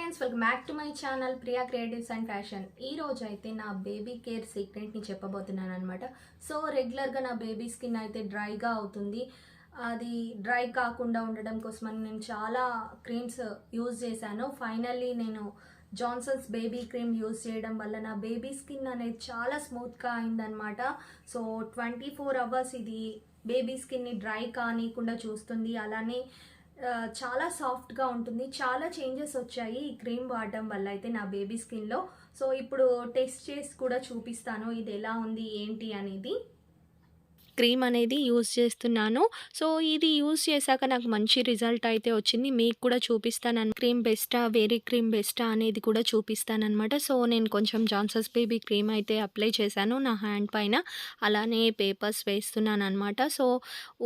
Friends, welcome back to my channel Priya creatives and fashion. ఈ రోజు అయితే నా బేబీ కేర్ సీక్రెట్ని చెప్పబోతున్నాను అనమాట. సో రెగ్యులర్గా నా బేబీ స్కిన్ అయితే డ్రైగా అవుతుంది. అది డ్రై కాకుండా ఉండడం కోసమని నేను చాలా క్రీమ్స్ యూజ్ చేశాను. ఫైనల్లీ నేను జాన్సన్స్ బేబీ క్రీమ్ యూజ్ చేయడం వల్ల నా బేబీ స్కిన్ అనేది చాలా స్మూత్గా అయిందనమాట. సో 24 అవర్స్ ఇది బేబీ స్కిన్ని డ్రై కానికుండా చూస్తుంది. అలానే చాలా సాఫ్ట్గా ఉంటుంది. చాలా చేంజెస్ వచ్చాయి ఈ క్రీమ్ వాడడం వల్ల అయితే నా బేబీ స్కిన్లో. సో ఇప్పుడు టెస్ట్ చేసి కూడా చూపిస్తాను ఇది ఎలా ఉంది ఏంటి అనేది. క్రీమ్ అనేది యూస్ చేస్తున్నాను. సో ఇది యూస్ చేశాక నాకు మంచి రిజల్ట్ అయితే వచ్చింది. మీకు కూడా చూపిస్తాను. క్రీమ్ బెస్టా వేరే క్రీమ్ బెస్టా అనేది కూడా చూపిస్తానమాట. సో నేను కొంచెం జాన్సన్స్ బేబీ క్రీమ్ అయితే అప్లై చేశాను నా హ్యాండ్ పైన. అలానే పేపర్స్ వేస్తున్నాను అనమాట. సో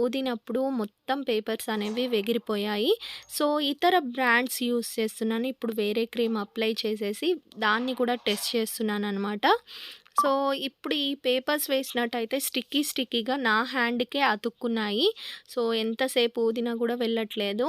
ఊదినప్పుడు మొత్తం పేపర్స్ అనేవి ఎగిరిపోయాయి. సో ఇతర బ్రాండ్స్ యూస్ చేస్తున్నాను. ఇప్పుడు వేరే క్రీమ్ అప్లై చేసేసి దాన్ని కూడా టెస్ట్ చేస్తున్నాను అనమాట. సో ఇప్పుడు ఈ పేపర్స్ వేసినట్టయితే స్టిక్కీగా నా హ్యాండ్కే అతుక్కున్నాయి. సో ఎంతసేపు ఊదినా కూడా వెళ్ళట్లేదు.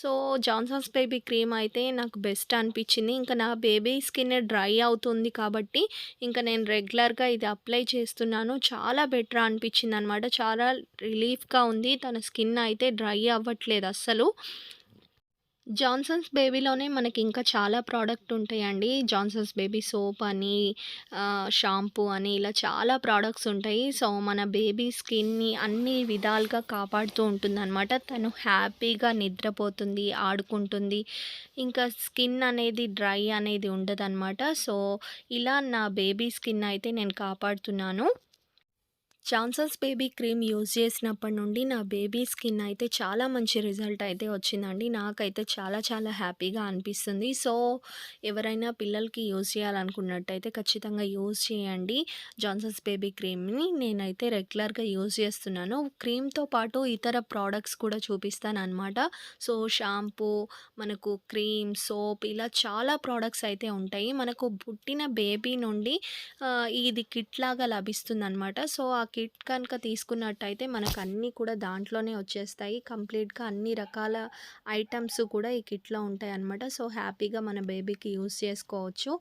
సో జాన్సన్స్ బేబీ క్రీమ్ అయితే నాకు బెస్ట్ అనిపించింది. ఇంకా నా బేబీ స్కిన్ డ్రై అవుతుంది కాబట్టి ఇంకా నేను రెగ్యులర్గా ఇది అప్లై చేస్తున్నాను. చాలా బెటర్ అనిపించింది అనమాట. చాలా రిలీఫ్గా ఉంది. తన స్కిన్ అయితే డ్రై అవ్వట్లేదు అస్సలు. జాన్సన్స్ బేబీలోనే మనకి ఇంకా చాలా ప్రోడక్ట్ ఉంటాయండి. జాన్సన్స్ బేబీ సోప్ అని, షాంపూ అని ఇలా చాలా ప్రోడక్ట్స్ ఉంటాయి. సో మన బేబీ స్కిన్ని అన్ని విధాలుగా కాపాడుతూ ఉంటుందన్నమాట. తను హ్యాపీగా నిద్రపోతుంది, ఆడుకుంటుంది. ఇంకా స్కిన్ అనేది డ్రై అనేది ఉండదన్నమాట. సో ఇలా నా బేబీ స్కిన్ అయితే నేను కాపాడుతున్నాను. జాన్సన్స్ బేబీ క్రీమ్ యూజ్ చేసినప్పటి నుండి నా బేబీ స్కిన్ అయితే చాలా మంచి రిజల్ట్ అయితే వచ్చిందండి. నాకైతే చాలా హ్యాపీగా అనిపిస్తుంది. సో ఎవరైనా పిల్లలకి యూజ్ చేయాలనుకున్నట్టయితే ఖచ్చితంగా యూజ్ చేయండి జాన్సన్స్ బేబీ క్రీమ్ని. నేనైతే రెగ్యులర్గా యూజ్ చేస్తున్నాను. క్రీమ్తో పాటు ఇతర ప్రోడక్ట్స్ కూడా చూపిస్తాను అనమాట. సో షాంపూ, మనకు క్రీమ్, సోప్ ఇలా చాలా ప్రోడక్ట్స్ అయితే ఉంటాయి. మనకు పుట్టిన బేబీ నుండి ఇది కిట్ లాగా లభిస్తుంది అనమాట. సో ఆ కిట్ కనుక తీసుకున్నట్టయితే మనకు అన్నీ కూడా దాంట్లోనే వచ్చేస్తాయి. కంప్లీట్గా అన్ని రకాల ఐటమ్స్ కూడా ఈ కిట్లో ఉంటాయి అన్నమాట. సో హ్యాపీగా మన బేబీకి యూస్ చేసుకోవచ్చు.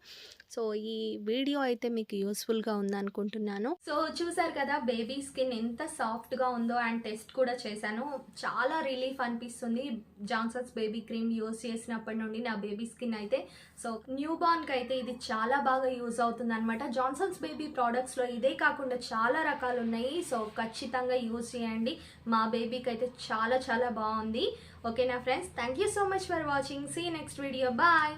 సో ఈ వీడియో అయితే మీకు యూస్ఫుల్గా ఉందనుకుంటున్నాను. సో చూసారు కదా బేబీ స్కిన్ ఎంత సాఫ్ట్గా ఉందో. అండ్ టెస్ట్ కూడా చేశాను. చాలా రిలీఫ్ అనిపిస్తుంది జాన్సన్స్ బేబీ క్రీమ్ యూస్ చేసినప్పటి నుండి నా బేబీ స్కిన్ అయితే. సో న్యూ బార్న్కి అయితే ఇది చాలా బాగా యూజ్ అవుతుంది అనమాట. జాన్సన్స్ బేబీ ప్రోడక్ట్స్లో ఇదే కాకుండా చాలా రకాలు ఉన్నాయి. సో ఖచ్చితంగా యూజ్ చేయండి. మా బేబీకి అయితే చాలా బాగుంది. ఓకేనా friends, thank you so much for watching. See next video. Bye.